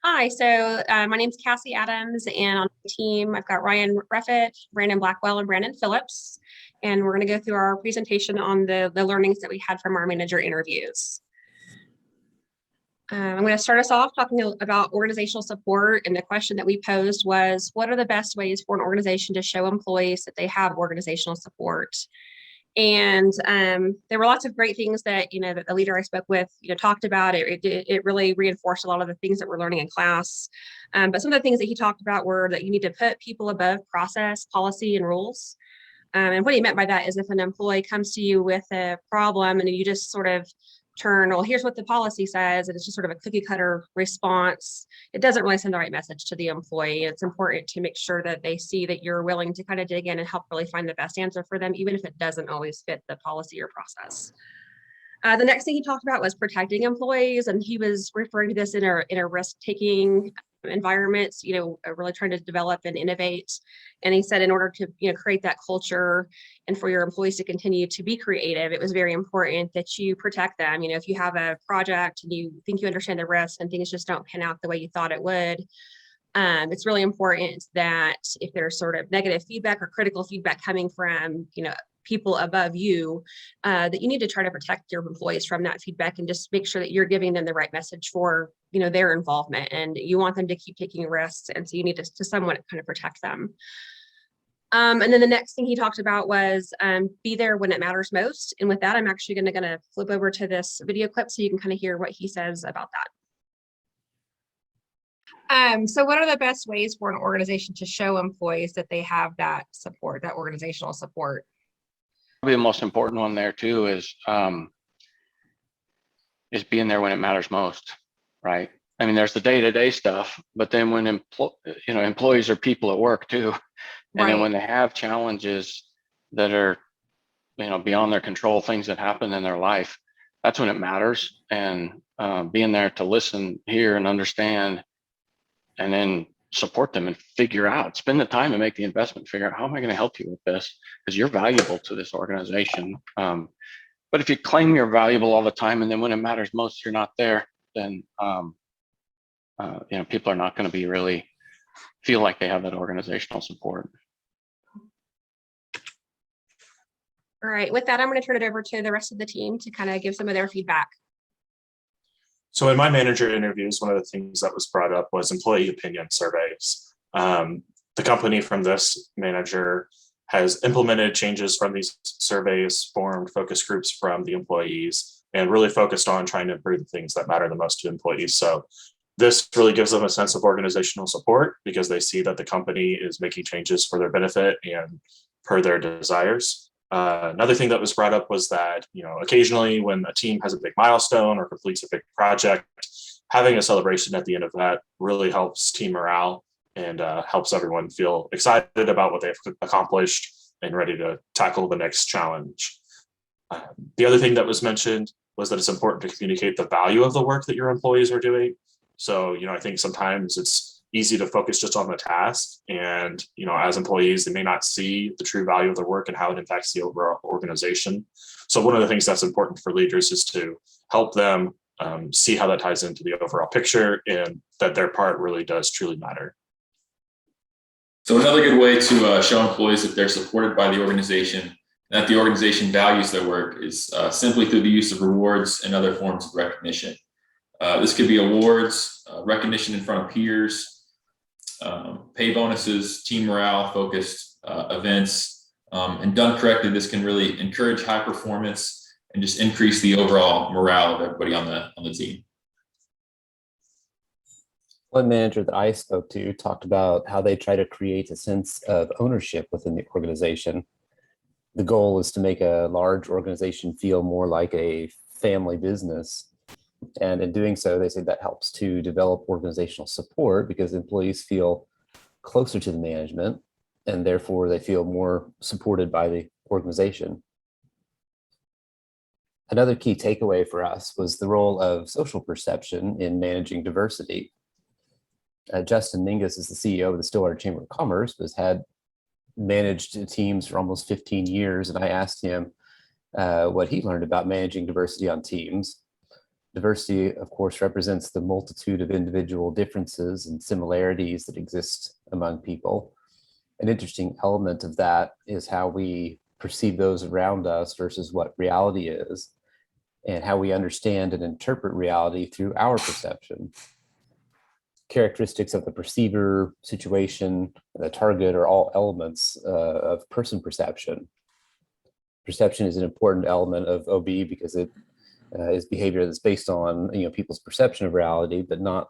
Hi, my name's Cassie Adams, and on the team, I've got Ryan Reffett, Brandon Blackwell, and Brandon Phillips. And we're going to go through our presentation on the learnings that we had from our manager interviews. I'm going to start us off talking about organizational support. And the question that we posed was, what are the best ways for an organization to show employees that they have organizational support? And there were lots of great things that, that the leader I spoke with, talked about. It really reinforced a lot of the things that we're learning in class. But some of the things that he talked about were that you need to put people above process, policy, and rules. And what he meant by that is if an employee comes to you with a problem and you just sort of turn, well, here's what the policy says, and it's just sort of a cookie cutter response, it doesn't really send the right message to the employee. It's important to make sure that they see that you're willing to kind of dig in and help really find the best answer for them, even if it doesn't always fit the policy or process. The next thing he talked about was protecting employees, and he was referring to this in a risk-taking environments, really trying to develop and innovate. And he said in order to, create that culture and for your employees to continue to be creative, it was very important that you protect them. If you have a project and you think you understand the risks and things just don't pan out the way you thought it would, it's really important that if there's sort of negative feedback or critical feedback coming from, people above you, that you need to try to protect your employees from that feedback and just make sure that you're giving them the right message for, their involvement, and you want them to keep taking risks. And so you need to somewhat kind of protect them. And then the next thing he talked about was be there when it matters most. And with that, I'm actually going to flip over to this video clip so you can kind of hear what he says about that. So what are the best ways for an organization to show employees that they have that support, that organizational support? Probably the most important one there too is being there when it matters most, right? I mean, there's the day-to-day stuff, but then when employees are people at work too, and Right. then when they have challenges that are beyond their control, things that happen in their life, that's when it matters. And being there to listen, hear, and understand, and then support them and figure out, spend the time and make the investment, figure out how am I going to help you with this, because you're valuable to this organization. But if you claim you're valuable all the time and then when it matters most you're not there, then people are not going to be really feel like they have that organizational support. All right, with that, I'm going to turn it over to the rest of the team to kind of give some of their feedback. So in my manager interviews, one of the things that was brought up was employee opinion surveys. The company from this manager has implemented changes from these surveys, formed focus groups from the employees, and really focused on trying to improve the things that matter the most to employees. So this really gives them a sense of organizational support because they see that the company is making changes for their benefit and per their desires. Another thing that was brought up was that, occasionally when a team has a big milestone or completes a big project, having a celebration at the end of that really helps team morale and helps everyone feel excited about what they've accomplished and ready to tackle the next challenge. The other thing that was mentioned was that it's important to communicate the value of the work that your employees are doing. So, I think sometimes it's easy to focus just on the task, and as employees they may not see the true value of their work and how it impacts the overall organization. So one of the things that's important for leaders is to help them see how that ties into the overall picture and that their part really does truly matter. So another good way to show employees that they're supported by the organization and that the organization values their work is simply through the use of rewards and other forms of recognition. This could be awards, recognition in front of peers, pay bonuses, team morale focused events, and done correctly, this can really encourage high performance and just increase the overall morale of everybody on the team. One manager that I spoke to talked about how they try to create a sense of ownership within the organization. The goal is to make a large organization feel more like a family business. And in doing so, they say that helps to develop organizational support because employees feel closer to the management and therefore they feel more supported by the organization. Another key takeaway for us was the role of social perception in managing diversity. Justin Mingus is the CEO of the Stillwater Chamber of Commerce, but has had managed teams for almost 15 years. And I asked him what he learned about managing diversity on teams. Diversity, of course, represents the multitude of individual differences and similarities that exist among people. An interesting element of that is how we perceive those around us versus what reality is, and how we understand and interpret reality through our perception. Characteristics of the perceiver, situation, and the target are all elements of person perception. Perception is an important element of OB because it is behavior that's based on people's perception of reality, but not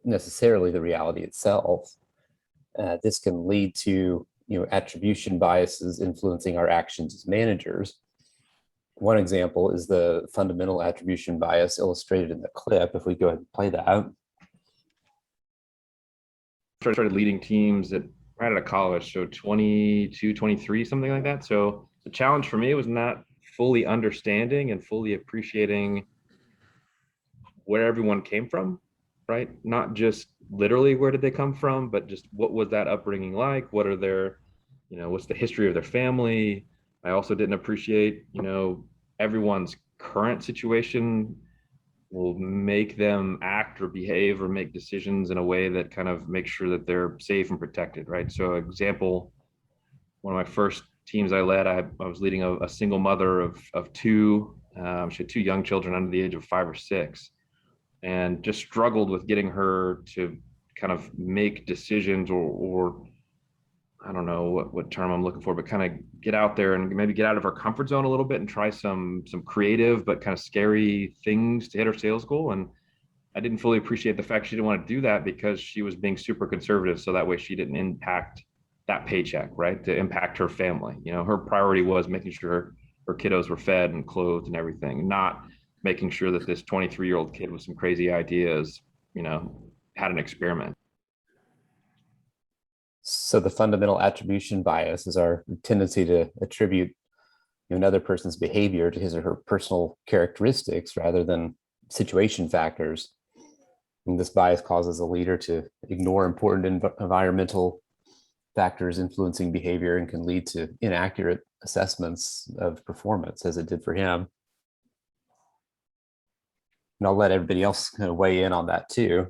necessarily the reality itself. This can lead to attribution biases influencing our actions as managers. One example is the fundamental attribution bias illustrated in the clip. If we go ahead and play that. Started leading teams right out of college, so 22, 23, something like that. So the challenge for me was not fully understanding and fully appreciating where everyone came from, right? Not just literally where did they come from, but just what was that upbringing like? What are their, what's the history of their family? I also didn't appreciate, everyone's current situation will make them act or behave or make decisions in a way that kind of makes sure that they're safe and protected, right? So example, one of my first teams I led, I was leading a single mother of two. She had two young children under the age of 5 or 6, and just struggled with getting her to kind of make decisions or I don't know what term I'm looking for, but kind of get out there and maybe get out of her comfort zone a little bit and try some creative but kind of scary things to hit her sales goal. And I didn't fully appreciate the fact she didn't want to do that because she was being super conservative, so that way she didn't impact that paycheck, right? To impact her family. Her priority was making sure her kiddos were fed and clothed and everything, not making sure that this 23-year-old kid with some crazy ideas, had an experiment. So the fundamental attribution bias is our tendency to attribute another person's behavior to his or her personal characteristics rather than situation factors. And this bias causes a leader to ignore important environmental factors influencing behavior and can lead to inaccurate assessments of performance, as it did for him. And I'll let everybody else kind of weigh in on that too.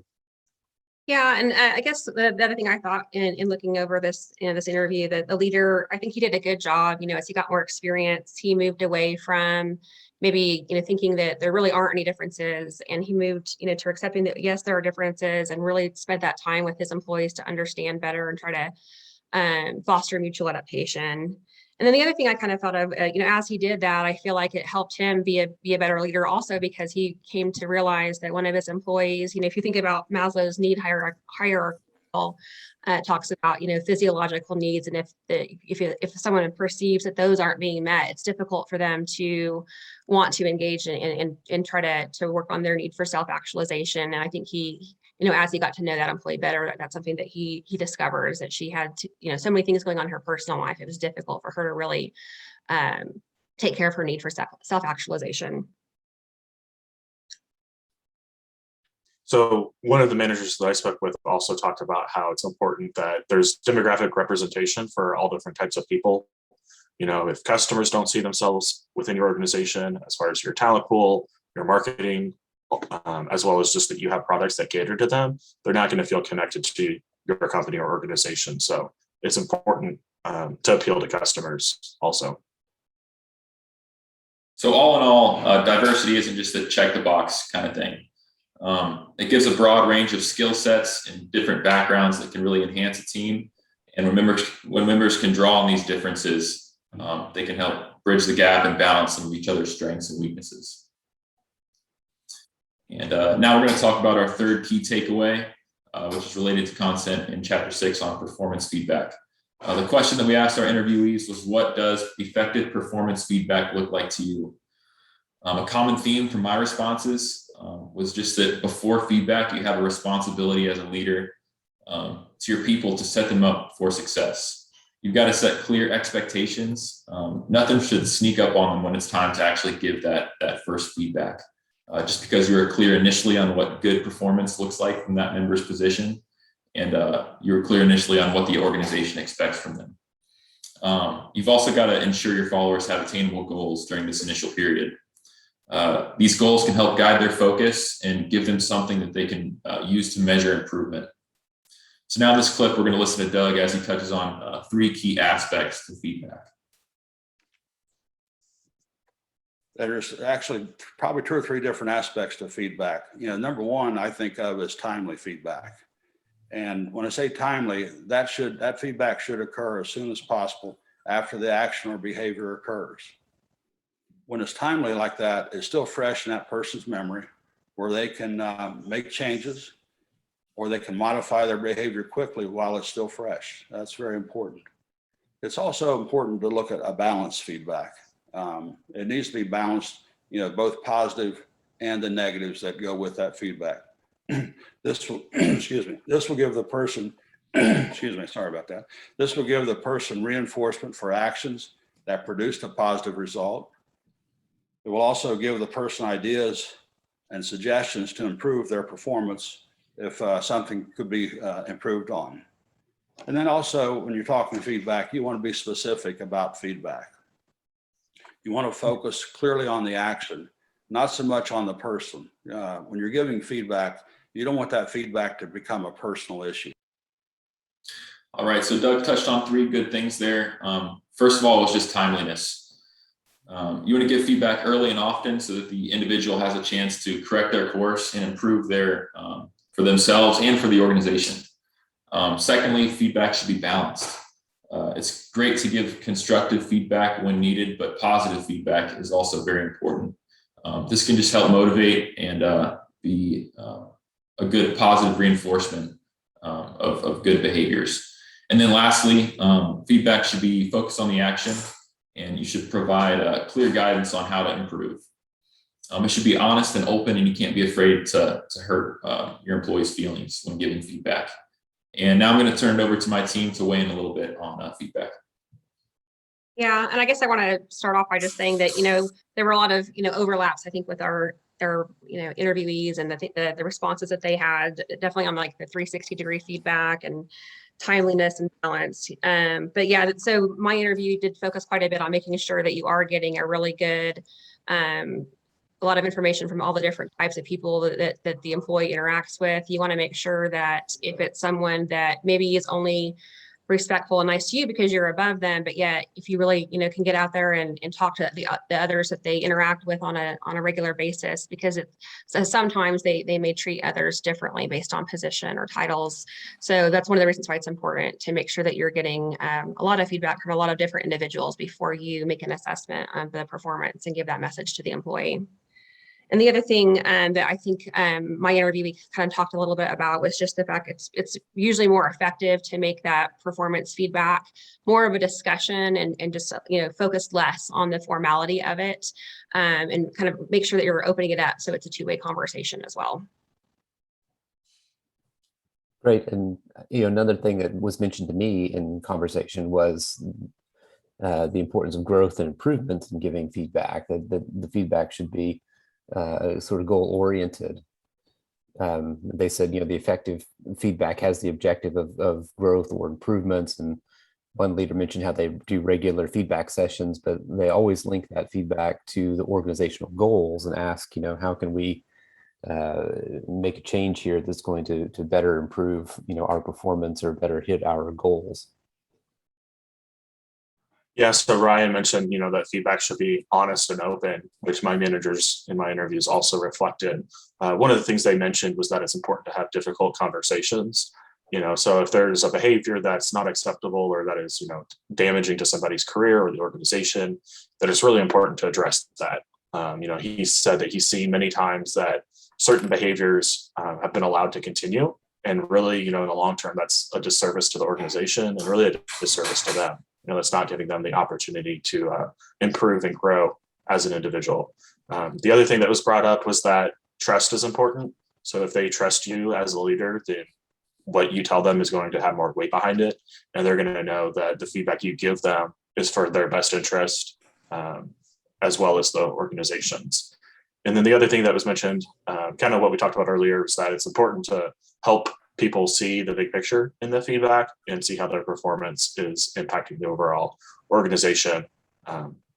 Yeah, and I guess the other thing I thought in looking over this, this interview, that the leader, I think he did a good job. As he got more experience, he moved away from maybe thinking that there really aren't any differences, and he moved to accepting that yes, there are differences, and really spent that time with his employees to understand better and try to foster mutual adaptation. And then the other thing I kind of thought of, as he did that, I feel like it helped him be a better leader also, because he came to realize that one of his employees, if you think about Maslow's need hierarchical, talks about, physiological needs. And if someone perceives that those aren't being met, it's difficult for them to want to engage and try to work on their need for self-actualization. And I think he, as he got to know that employee better, that's something that he discovers, that she had to, so many things going on in her personal life. It was difficult for her to really take care of her need for self-actualization. So one of the managers that I spoke with also talked about how it's important that there's demographic representation for all different types of people. If customers don't see themselves within your organization, as far as your talent pool, your marketing, as well as just that you have products that cater to them, they're not going to feel connected to your company or organization. So it's important to appeal to customers also. So all in all, diversity isn't just a check the box kind of thing. It gives a broad range of skill sets and different backgrounds that can really enhance a team. And when members can draw on these differences, they can help bridge the gap and balance some of each other's strengths and weaknesses. And now we're going to talk about our third key takeaway, which is related to content in Chapter 6 on performance feedback. The question that we asked our interviewees was, what does effective performance feedback look like to you? A common theme from my responses was just that before feedback, you have a responsibility as a leader to your people to set them up for success. You've got to set clear expectations. Nothing should sneak up on them when it's time to actually give that first feedback. Just because you're clear initially on what good performance looks like from that member's position, and you're clear initially on what the organization expects from them. You've also got to ensure your followers have attainable goals during this initial period. These goals can help guide their focus and give them something that they can use to measure improvement. So now in this clip, we're going to listen to Doug as he touches on 3 key aspects to feedback. There's actually probably 2 or 3 different aspects to feedback. Number one, I think of as timely feedback. And when I say timely, that feedback should occur as soon as possible after the action or behavior occurs. When it's timely like that, it's still fresh in that person's memory where they can make changes or they can modify their behavior quickly while it's still fresh. That's very important. It's also important to look at a balanced feedback. It needs to be balanced, both positive and the negatives that go with that feedback. This will, this will give the person, sorry about that. This will give the person reinforcement for actions that produced a positive result. It will also give the person ideas and suggestions to improve their performance if something could be improved on. And then also, when you're talking feedback, you want to be specific about feedback. You want to focus clearly on the action, not so much on the person. When you're giving feedback, you don't want that feedback to become a personal issue. All right, so Doug touched on 3 good things there. First of all, it's just timeliness. You want to give feedback early and often so that the individual has a chance to correct their course and improve their for themselves and for the organization. Secondly, feedback should be balanced. It's great to give constructive feedback when needed, but positive feedback is also very important. This can just help motivate and be a good positive reinforcement of good behaviors. And then lastly, feedback should be focused on the action, and you should provide clear guidance on how to improve. It should be honest and open, and you can't be afraid to hurt your employees' feelings when giving feedback. And now I'm going to turn it over to my team to weigh in a little bit on feedback. Yeah, and I guess I want to start off by just saying that, there were a lot of, overlaps, I think, with our interviewees and the responses that they had, definitely on like the 360-degree feedback and timeliness and balance. But yeah, so my interview did focus quite a bit on making sure that you are getting a really good, a lot of information from all the different types of people that the employee interacts with. You want to make sure that if it's someone that maybe is only respectful and nice to you because you're above them, but yet if you really can get out there and talk to the others that they interact with on a regular basis, because sometimes they may treat others differently based on position or titles. So that's one of the reasons why it's important to make sure that you're getting a lot of feedback from a lot of different individuals before you make an assessment of the performance and give that message to the employee. And the other thing that I think my interview we kind of talked a little bit about was just the fact it's usually more effective to make that performance feedback more of a discussion and just focus less on the formality of it, and kind of make sure that you're opening it up so it's a 2-way conversation as well. Great. And another thing that was mentioned to me in conversation was the importance of growth and improvement in giving feedback. That the feedback should be sort of goal oriented. They said, the effective feedback has the objective of growth or improvements. And one leader mentioned how they do regular feedback sessions, but they always link that feedback to the organizational goals and ask, how can we make a change here that's going to better improve, our performance or better hit our goals. Yeah, so Ryan mentioned, that feedback should be honest and open, which my managers in my interviews also reflected. One of the things they mentioned was that it's important to have difficult conversations. So if there's a behavior that's not acceptable or that is, damaging to somebody's career or the organization, that it's really important to address that. He said that he's seen many times that certain behaviors have been allowed to continue. And really, in the long term, that's a disservice to the organization and really a disservice to them. It's not giving them the opportunity to improve and grow as an individual. The other thing that was brought up was that trust is important. So if they trust you as a leader, then what you tell them is going to have more weight behind it. And they're going to know that the feedback you give them is for their best interest, as well as the organization's. And then the other thing that was mentioned, kind of what we talked about earlier, is that it's important to help people see the big picture in the feedback and see how their performance is impacting the overall organization.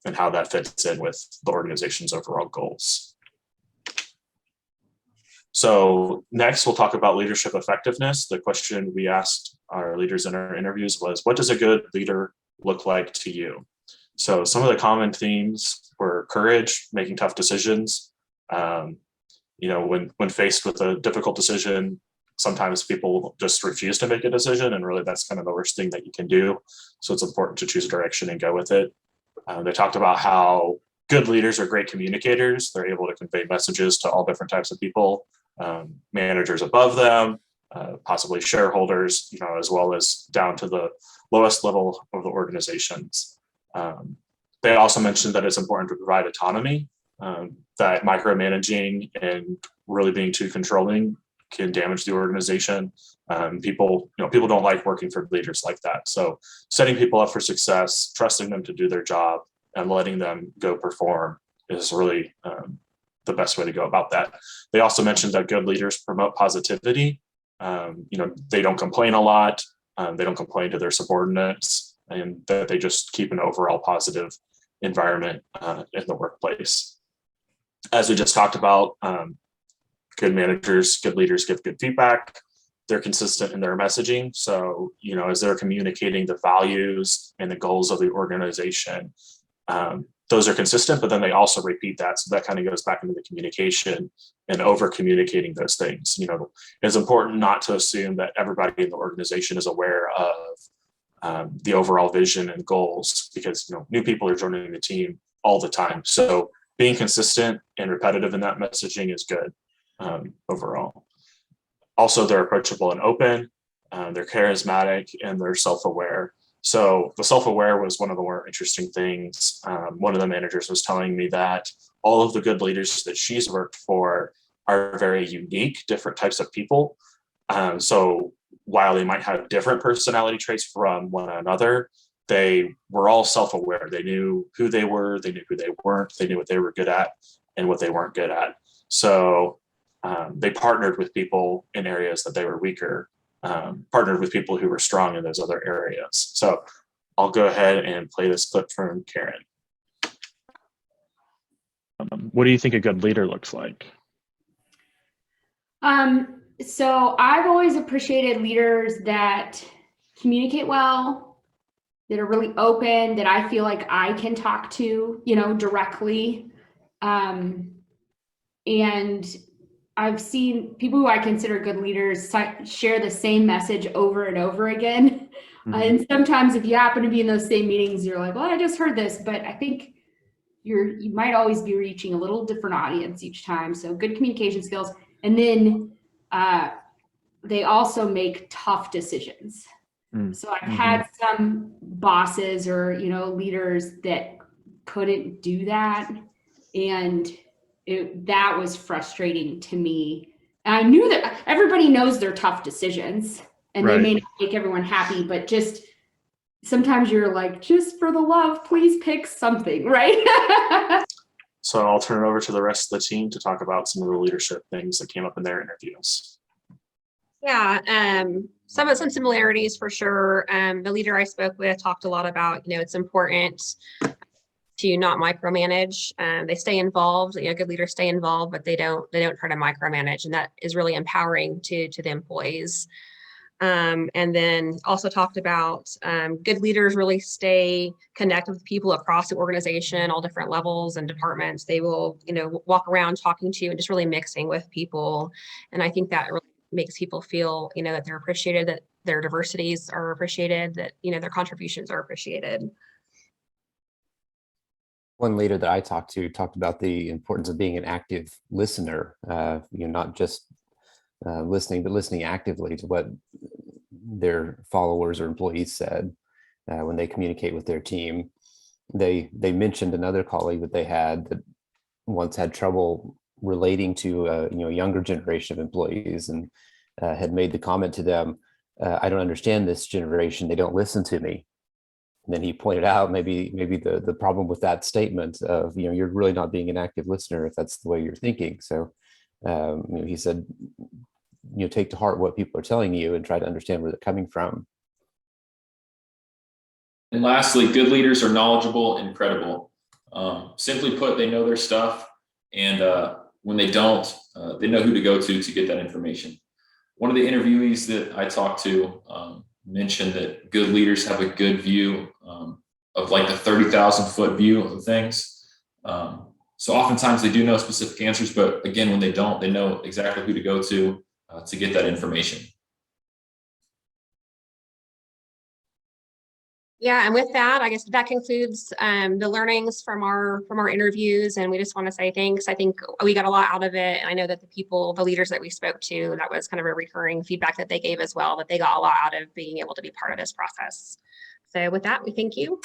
and how that fits in with the organization's overall goals. So next, we'll talk about leadership effectiveness. The question we asked our leaders in our interviews was, what does a good leader look like to you? So some of the common themes were courage, making tough decisions. When faced with a difficult decision, sometimes people just refuse to make a decision, and really that's kind of the worst thing that you can do. So it's important to choose a direction and go with it. They talked about how good leaders are great communicators. They're able to convey messages to all different types of people, managers above them, possibly shareholders, as well as down to the lowest level of the organizations. They also mentioned that it's important to provide autonomy, that micromanaging and really being too controlling can damage the organization. People don't like working for leaders like that. So setting people up for success, trusting them to do their job, and letting them go perform is really the best way to go about that. They also mentioned that good leaders promote positivity. They don't complain a lot. They don't complain to their subordinates, and that they just keep an overall positive environment in the workplace. As we just talked about, good managers, good leaders give good feedback. They're consistent in their messaging. So, as they're communicating the values and the goals of the organization, those are consistent, but then they also repeat that. So that kind of goes back into the communication and over communicating those things. It's important not to assume that everybody in the organization is aware of the overall vision and goals, because new people are joining the team all the time. So being consistent and repetitive in that messaging is good overall. Also, they're approachable and open, they're charismatic, and they're self-aware. So the self-aware was one of the more interesting things. One of the managers was telling me that all of the good leaders that she's worked for are very unique, different types of people. So while they might have different personality traits from one another, they were all self-aware. They knew who they were, they knew who they weren't, they knew what they were good at and what they weren't good at. So they partnered with people in areas that they were weaker, partnered with people who were strong in those other areas. So I'll go ahead and play this clip from Karen. What do you think a good leader looks like? So I've always appreciated leaders that communicate well, that are really open, that I feel like I can talk to, directly. And I've seen people who I consider good leaders share the same message over and over again. Mm-hmm. And sometimes if you happen to be in those same meetings, you're like, well, I just heard this, but I think you might always be reaching a little different audience each time. So good communication skills. And then they also make tough decisions. Mm-hmm. So I've had some bosses or, leaders that couldn't do that. And that was frustrating to me. And I knew that everybody knows they're tough decisions and Right. They may not make everyone happy, but just sometimes you're like, just for the love, please pick something, right? So I'll turn it over to the rest of the team to talk about some of the leadership things that came up in their interviews. Yeah, some similarities for sure. The leader I spoke with talked a lot about, it's important to not micromanage. They stay involved. Good leaders stay involved, but they don't try to micromanage, and that is really empowering to the employees. And then also talked about good leaders really stay connected with people across the organization, all different levels and departments. They will, walk around talking to you and just really mixing with people. And I think that really makes people feel, that they're appreciated, that their diversities are appreciated, that, their contributions are appreciated. One leader that I talked about the importance of being an active listener, not just listening, but listening actively to what their followers or employees said when they communicate with their team. They mentioned another colleague that they had that once had trouble relating to a younger generation of employees, and had made the comment to them, "I don't understand this generation. They don't listen to me." And then he pointed out maybe the problem with that statement of, you're really not being an active listener if that's the way you're thinking. So he said, take to heart what people are telling you and try to understand where they're coming from. And lastly, good leaders are knowledgeable and credible. Simply put, they know their stuff, and when they don't, they know who to go to get that information. One of the interviewees that I talked to mentioned that good leaders have a good view of like the 30,000-foot view of things. So oftentimes they do know specific answers, but again, when they don't, they know exactly who to go to get that information. Yeah, and with that, I guess that concludes the learnings from our interviews, and we just want to say thanks. I think we got a lot out of it, and I know that the leaders that we spoke to, that was kind of a recurring feedback that they gave as well, that they got a lot out of being able to be part of this process. So with that, we thank you.